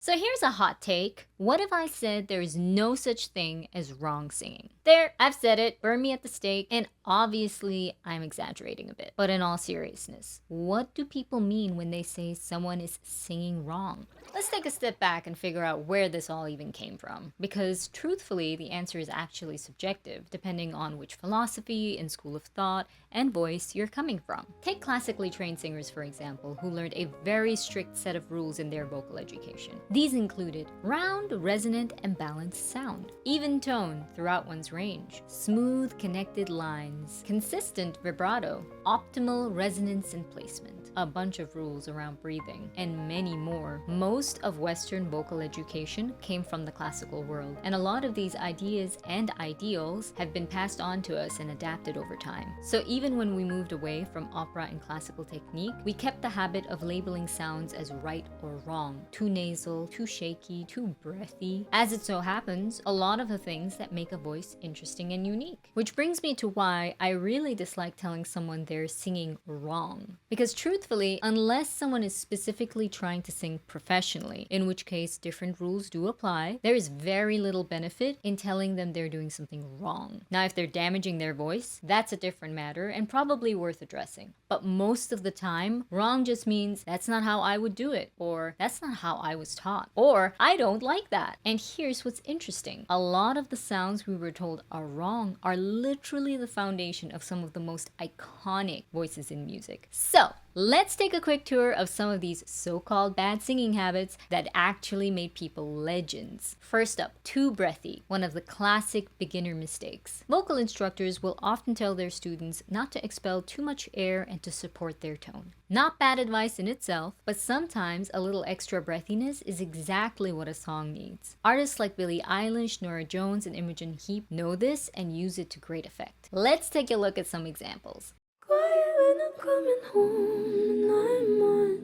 So here's a hot take. What if I said there is no such thing as wrong singing? There, I've said it, burn me at the stake, and obviously I'm exaggerating a bit. But in all seriousness, what do people mean when they say someone is singing wrong? Let's take a step back and figure out where this all even came from. Because truthfully, the answer is actually subjective, depending on which philosophy and school of thought and voice you're coming from. Take classically trained singers, for example, who learned a very strict set of rules in their vocal education. These included round, resonant, and balanced sound, even tone throughout one's range, smooth, connected lines, consistent vibrato, optimal resonance and placement, a bunch of rules around breathing, and many more. Most of Western vocal education came from the classical world, and a lot of these ideas and ideals have been passed on to us and adapted over time. So even when we moved away from opera and classical technique, we kept the habit of labeling sounds as right or wrong, too nasal, too shaky, too breathy. As it so happens, a lot of the things that make a voice interesting and unique. Which brings me to why I really dislike telling someone they're singing wrong. Because truthfully, unless someone is specifically trying to sing professionally, in which case different rules do apply, there is very little benefit in telling them they're doing something wrong. Now, if they're damaging their voice, that's a different matter and probably worth addressing. But most of the time, wrong just means that's not how I would do it, or that's not how I was taught, or I don't like that. And here's what's interesting. A lot of the sounds we were told are wrong are literally the foundation of some of the most iconic voices in music. So, let's take a quick tour of some of these so-called bad singing habits that actually made people legends. First up, too breathy, one of the classic beginner mistakes. Vocal instructors will often tell their students not to expel too much air and to support their tone. Not bad advice in itself, but sometimes a little extra breathiness is exactly what a song needs. Artists like Billie Eilish, Norah Jones, and Imogen Heap know this and use it to great effect. Let's take a look at some examples. Quiet when I'm coming home and I'm on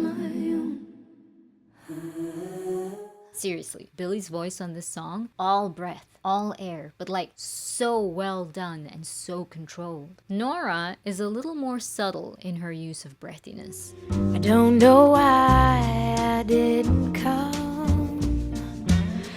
my own. Seriously, Billie's voice on this song, all breath, all air, but like so well done and so controlled. Nora is a little more subtle in her use of breathiness. I don't know why I didn't come.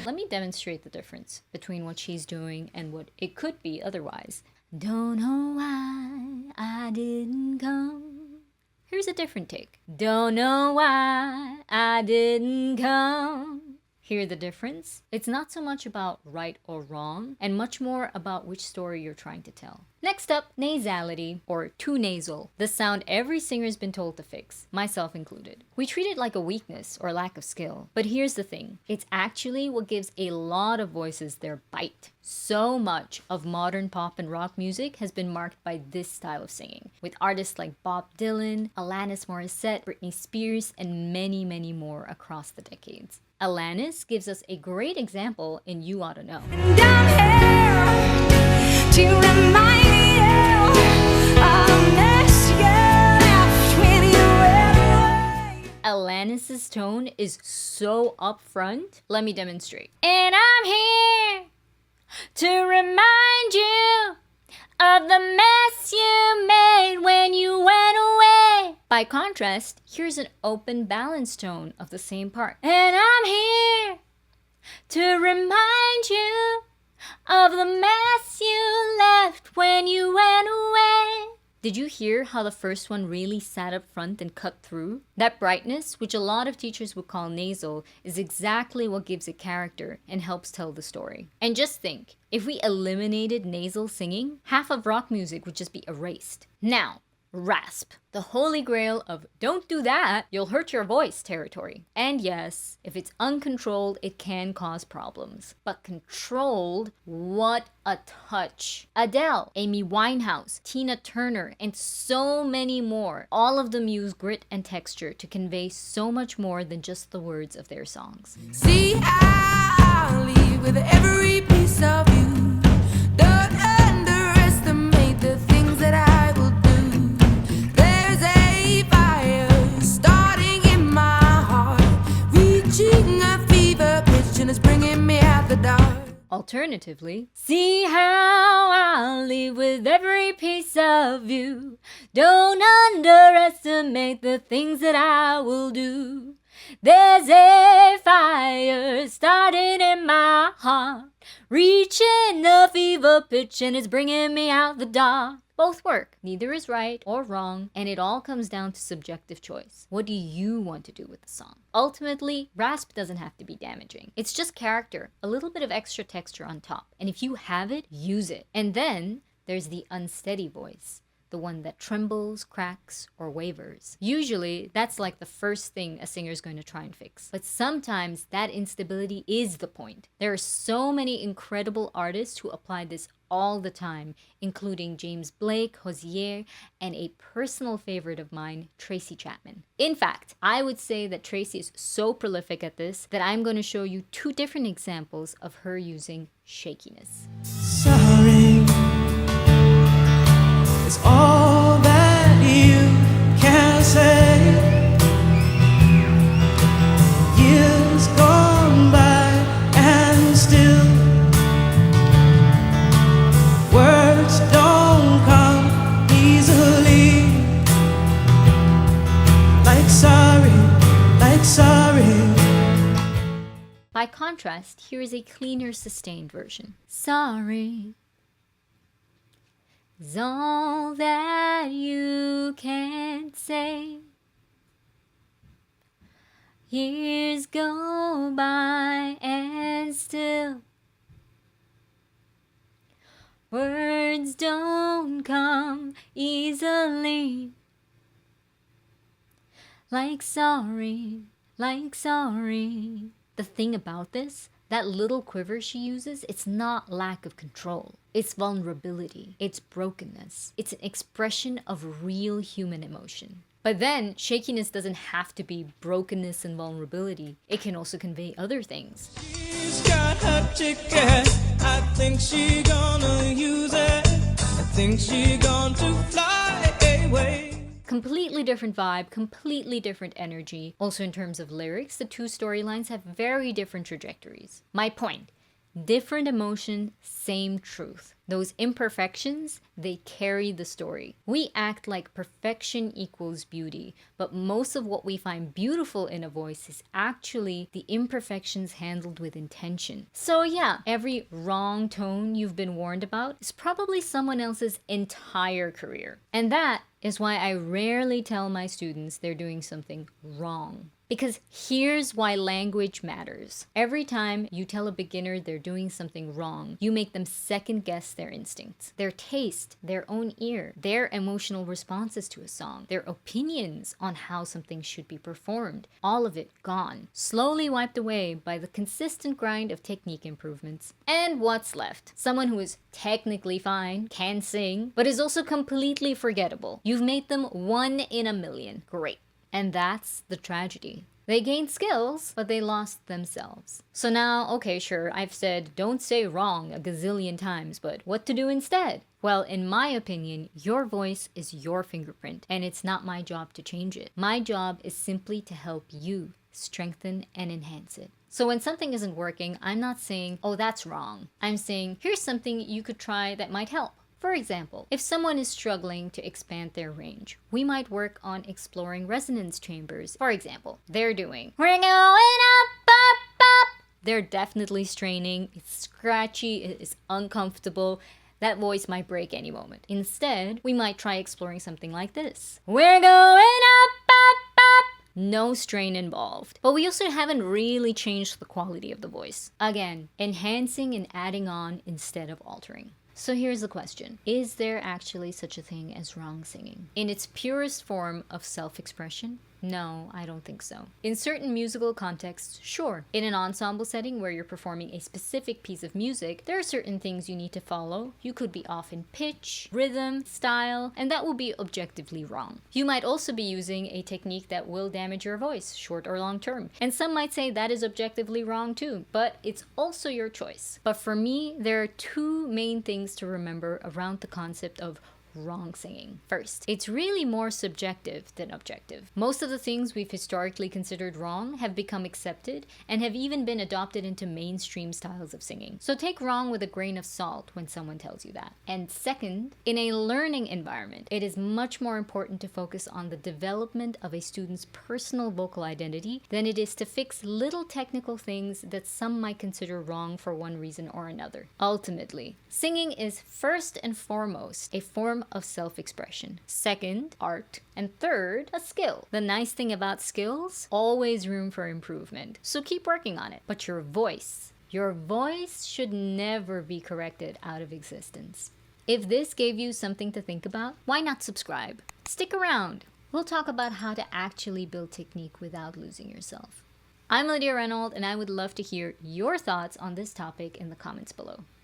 Let me demonstrate the difference between what she's doing and what it could be otherwise. Don't know why I didn't come. Here's a different take. Don't know why I didn't come. Hear the difference? It's not so much about right or wrong, and much more about which story you're trying to tell. Next up, nasality, or too nasal. The sound every singer's been told to fix, myself included. We treat it like a weakness or lack of skill. But here's the thing, it's actually what gives a lot of voices their bite. So much of modern pop and rock music has been marked by this style of singing, with artists like Bob Dylan, Alanis Morissette, Britney Spears, and many, many more across the decades. Alanis gives us a great example in You Oughta Know. And I'm here to remind you I'll miss you after when you went away. Alanis's tone is so upfront. Let me demonstrate. And I'm here to remind you of the mess you made when you went away. By contrast, here's an open, balanced tone of the same part. And I'm here to remind you of the mess you left when you went away. Did you hear how the first one really sat up front and cut through? That brightness, which a lot of teachers would call nasal, is exactly what gives it character and helps tell the story. And just think, if we eliminated nasal singing, half of rock music would just be erased. Now, rasp, the holy grail of don't do that, you'll hurt your voice territory. And yes, if it's uncontrolled, it can cause problems. But controlled, what a touch. Adele, Amy Winehouse, Tina Turner, and so many more. All of them use grit and texture to convey so much more than just the words of their songs. See how I leave with every piece of you. Don't underestimate the things that I will do. There's a fire starting in my heart, reaching a fever pitch and it's bringing me out the dark. Alternatively, see how I'll leave with every piece of you. Don't underestimate the things that I will do. There's a fire starting in my heart, reaching a fever pitch and it's bringing me out the dark. Both work. Neither is right or wrong, and it all comes down to subjective choice. What do you want to do with the song? Ultimately, rasp doesn't have to be damaging. It's just character, a little bit of extra texture on top. And if you have it, use it. And then there's the unsteady voice, the one that trembles, cracks, or wavers. Usually, that's like the first thing a singer's going to try and fix. But sometimes that instability is the point. There are so many incredible artists who apply this all the time, including James Blake, Hozier, and a personal favorite of mine, Tracy Chapman. In fact, I would say that Tracy is so prolific at this that I'm going to show you 2 different examples of her using shakiness. Sorry, it's all that you can say. Years gone by and still words don't come easily. Like sorry, like sorry. By contrast, here is a cleaner sustained version. Sorry is all that you can say. Years go by and still words don't come easily. Like sorry, like sorry. The thing about this, that little quiver she uses, it's not lack of control. It's vulnerability. It's brokenness. It's an expression of real human emotion. But then, shakiness doesn't have to be brokenness and vulnerability. It can also convey other things. She's got her ticket. I think she gonna use it. I think she going to fly away. Completely different vibe, completely different energy. Also in terms of lyrics, the 2 storylines have very different trajectories. My point, different emotion, same truth. Those imperfections, they carry the story. We act like perfection equals beauty, but most of what we find beautiful in a voice is actually the imperfections handled with intention. So yeah, every wrong tone you've been warned about is probably someone else's entire career. And that is why I rarely tell my students they're doing something wrong. Because here's why language matters. Every time you tell a beginner they're doing something wrong, you make them second guess their instincts, their taste, their own ear, their emotional responses to a song, their opinions on how something should be performed. All of it gone, slowly wiped away by the consistent grind of technique improvements. And what's left? Someone who is technically fine, can sing, but is also completely forgettable. You've made them 1 in a million. Great. And that's the tragedy. They gained skills, but they lost themselves. So now, okay, sure, I've said don't say wrong a gazillion times, but what to do instead? Well, in my opinion, your voice is your fingerprint, and it's not my job to change it. My job is simply to help you strengthen and enhance it. So when something isn't working, I'm not saying, oh, that's wrong. I'm saying, here's something you could try that might help. For example, if someone is struggling to expand their range, we might work on exploring resonance chambers. For example, they're doing, we're going up, up, up. They're definitely straining, it's scratchy, it is uncomfortable. That voice might break any moment. Instead, we might try exploring something like this. We're going up, up, up. No strain involved. But we also haven't really changed the quality of the voice. Again, enhancing and adding on instead of altering. So here's the question. Is there actually such a thing as wrong singing? In its purest form of self-expression? No, I don't think so. In certain musical contexts, sure. In an ensemble setting where you're performing a specific piece of music, there are certain things you need to follow. You could be off in pitch, rhythm, style, and that will be objectively wrong. You might also be using a technique that will damage your voice, short or long term. And some might say that is objectively wrong too, but it's also your choice. But for me, there are 2 main things to remember around the concept of wrong singing. First, it's really more subjective than objective. Most of the things we've historically considered wrong have become accepted and have even been adopted into mainstream styles of singing. So take wrong with a grain of salt when someone tells you that. And second, in a learning environment, it is much more important to focus on the development of a student's personal vocal identity than it is to fix little technical things that some might consider wrong for one reason or another. Ultimately, singing is first and foremost a form of self-expression. Second, art. And third, a skill. The nice thing about skills, always room for improvement. So keep working on it. But your voice should never be corrected out of existence. If this gave you something to think about, why not subscribe? Stick around. We'll talk about how to actually build technique without losing yourself. I'm Lydia Reynolds, and I would love to hear your thoughts on this topic in the comments below.